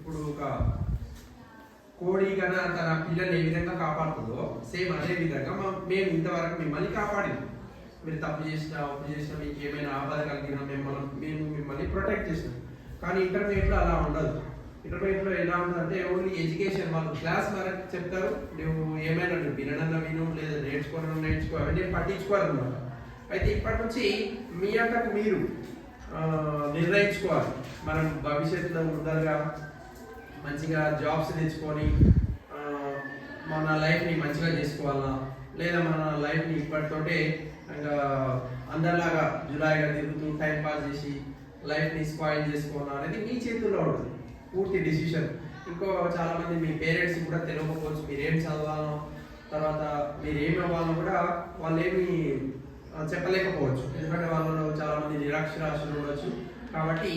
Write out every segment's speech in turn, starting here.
ఇప్పుడు ఒక కోడి కన్నా తన పిల్లల్ని ఏ విధంగా కాపాడుతుందో సేమ్ అదే విధంగా మేము ఇంతవరకు మిమ్మల్ని కాపాడింది. మీరు తప్పు చేసినా అప్పు చేసినా మీకు ఏమైనా ఆపద కలిగినా మేము మిమ్మల్ని ప్రొటెక్ట్ చేసినాం. కానీ ఇంటర్మీడియట్లో అలా ఉండదు. ఇంటర్మీడియట్లో ఎలా ఉంటుందంటే ఓన్లీ ఎడ్యుకేషన్, వాళ్ళు క్లాస్ వరకు చెప్తారు, నువ్వు ఏమైనా నువ్వు వినడన్నా విను, లేదా నేర్చుకోవడం నేర్చుకో, అవన్నీ పట్టించుకోవాలన్నమాట. అయితే ఇప్పటి నుంచి మీ అంతకు మీరు నిర్ణయించుకోవాలి. మనం భవిష్యత్తులో ముందరగా మంచిగా జాబ్స్ తెచ్చుకొని మన లైఫ్ని మంచిగా చేసుకోవాలా, లేదా మన లైఫ్ని ఇప్పటితోటే ఇంకా అందరిలాగా జులాయిగా తిరుగుతూ టైం పాస్ చేసి లైఫ్ని స్పాయిల్ చేసుకోవాలా అనేది మీ చేతుల్లో ఉంటుంది, పూర్తి డిసిషన్. ఇంకో చాలామంది మీ పేరెంట్స్ కూడా తెలియకపోవచ్చు మీరేం చదవాలో, తర్వాత మీరు ఏమి అవ్వాలో కూడా వాళ్ళు ఏమి చెప్పలేకపోవచ్చు. ఎందుకంటే వాళ్ళలో చాలామంది నిరక్షరాస్యులు ఉండొచ్చు. కాబట్టి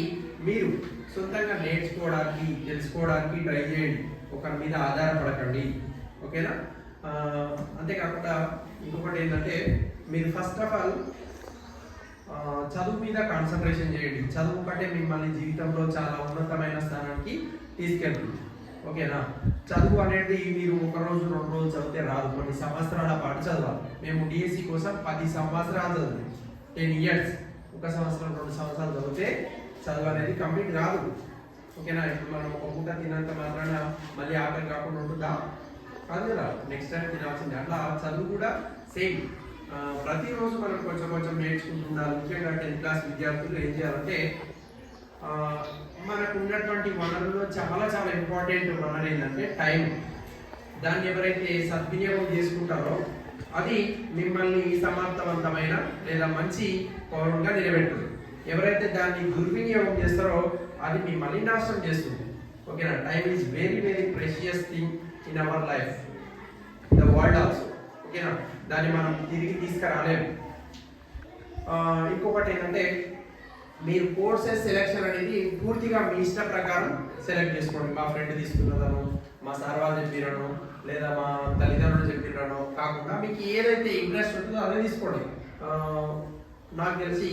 మీరు సొంతంగా నేర్చుకోవడానికి తెలుసుకోవడానికి ట్రై చేయండి, ఒకరి మీద ఆధారపడకండి. ఓకేనా? అంతేకాకుండా ఇంకొకటి ఏంటంటే మీరు ఫస్ట్ ఆఫ్ ఆల్ చదువు మీద కాన్సన్ట్రేషన్ చేయండి. చదువు కంటే మిమ్మల్ని జీవితంలో చాలా ఉన్నతమైన స్థానానికి తీసుకెళ్తుంది. ఓకేనా? చదువు అనేది మీరు ఒక రోజు 2 రోజులు చదివితే రాదు, కొన్ని సంవత్సరాల పాటు చదవాలి. మేము డిఎస్సి కోసం 10 సంవత్సరాలు చదివాం, 10 ఇయర్స్. 1 సంవత్సరం 2 సంవత్సరాలు చదివితే చదువు అనేది కంప్లీట్ రాదు. ఓకేనా? ఇప్పుడు మనం ఒక పూట తినంత మాత్రాన మళ్ళీ ఆకలి కాకుండా ఉంటుందా? కాదు కదా, నెక్స్ట్ టైం తినాల్సిందే. అట్లా చదువు కూడా సేమ్, ప్రతిరోజు మనం కొంచెం కొంచెం నేర్చుకుంటున్నారు. ముఖ్యంగా 10th క్లాస్ విద్యార్థులు ఏం చేయాలంటే మనకు ఉన్నటువంటి వనరుల్లో చాలా చాలా ఇంపార్టెంట్ వనరు ఏంటంటే టైం. దాన్ని ఎవరైతే సద్వినియోగం చేసుకుంటారో అది మిమ్మల్ని సమర్థవంతమైన లేదా మంచి పౌరులుగా నిలబెడుతుంది. ఎవరైతే దాన్ని దుర్వినియోగం చేస్తారో అది మిమ్మల్ని నాశనం చేస్తుంది. ఓకేనా? Time is very very precious thing in our life, the world also. ఓకేనా? దాన్ని మనం తిరిగి తీసుకురాలేము. ఇంకొకటి ఏంటంటే మీరు కోర్సెస్ సెలెక్షన్ అనేది పూర్తిగా మీ ఇష్ట ప్రకారం సెలెక్ట్ చేసుకోండి. మా ఫ్రెండ్ తీసుకున్నదనో, మా సార్ వాళ్ళు చెప్పిరనో, లేదా మా తల్లిదండ్రులు చెప్పిరనో కాకుండా మీకు ఏదైతే ఇంట్రెస్ట్ ఉంటుందో అదే తీసుకోండి. నాకు తెలిసి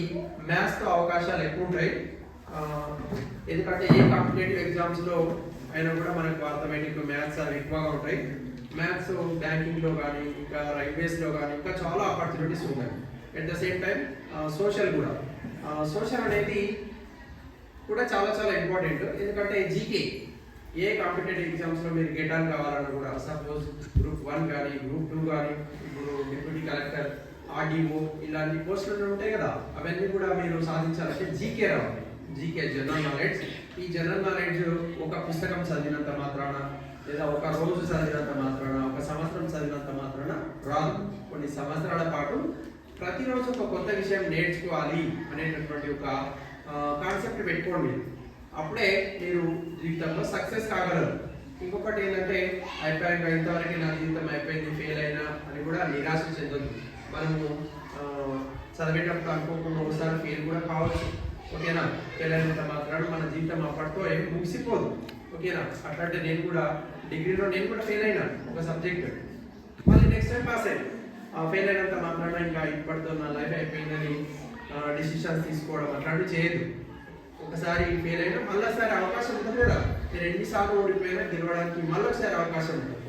మ్యాథ్స్తో అవకాశాలు ఎక్కువ ఉంటాయి. ఎందుకంటే ఏ కాంపిటేటివ్ ఎగ్జామ్స్లో అయినా కూడా మనకు అర్థమెటిక్ మ్యాథ్స్ అవి ఎక్కువగా ఉంటాయి. మ్యాథ్స్ బ్యాంకింగ్లో కానీ, ఇంకా రైల్వేస్లో కానీ ఇంకా చాలా ఆపర్చునిటీస్ ఉన్నాయి. At the same time social కూడా, సోషల్ అనేది కూడా చాలా చాలా ఇంపార్టెంట్. ఎందుకంటే జీకే, ఏ కాంపిటేటివ్ ఎగ్జామ్స్లో మీరు గెట్ ఆన్ కావాలన్నా కూడా, సపోజ్ గ్రూప్ 1 కానీ గ్రూప్ 2 కానీ, ఇప్పుడు డిప్యూటీ కలెక్టర్, ఆర్డీఓ ఇలాంటి పోస్టులు ఉంటాయి కదా, అవన్నీ కూడా మీరు సాధించాలంటే జీకే రావాలి. GK general knowledge. ఈ జనరల్ నాలెడ్జ్ ఒక పుస్తకం చదివినంత మాత్రాన, లేదా ఒక రోజు చదివినంత మాత్రాన, ఒక సంవత్సరం చదివినంత మాత్రాన రాదు. కొన్ని సంవత్సరాల పాటు ప్రతిరోజు ఒక కొత్త విషయం నేర్చుకోవాలి అనేటటువంటి ఒక కాన్సెప్ట్ పెట్టుకోండి. అప్పుడే మీరు జీవితంలో సక్సెస్ కాగలరు. ఇంకొకటి ఏంటంటే అయిపోయాక ఇంతవరకు నా జీవితం అయిపోయింది, ఫెయిల్ అయినా అని కూడా నిరాశ చెందొద్దు. మనము చదివేటప్పుడు అనుకోకుండా ఒకసారి ఫెయిల్ కూడా కావచ్చు. ఓకేనా? ఫెయిల్ అయినంత మాత్రాన మన జీవితం అప్పటితో ఏమి ముగిసిపోదు. ఓకేనా? అట్లాంటి నేను కూడా డిగ్రీలో ఫెయిల్ అయినా ఒక సబ్జెక్ట్, మళ్ళీ నెక్స్ట్ టైం పాస్ అయ్యాను. ఫెయిల్ అయినంత మాత్రాన ఇంకా ఇప్పటితో నా లైఫ్ అయిపోయిందని డిసిషన్స్ తీసుకోవడం అట్లాంటివి చేయదు. ఒకసారి ఫెయిల్ అయినా మళ్ళీసారి అవకాశం ఉంటుంది కదా, నేను ఎన్నిసార్లు ఓడిపోయినా గెలవడానికి మళ్ళీ ఒకసారి అవకాశం ఉంటుంది.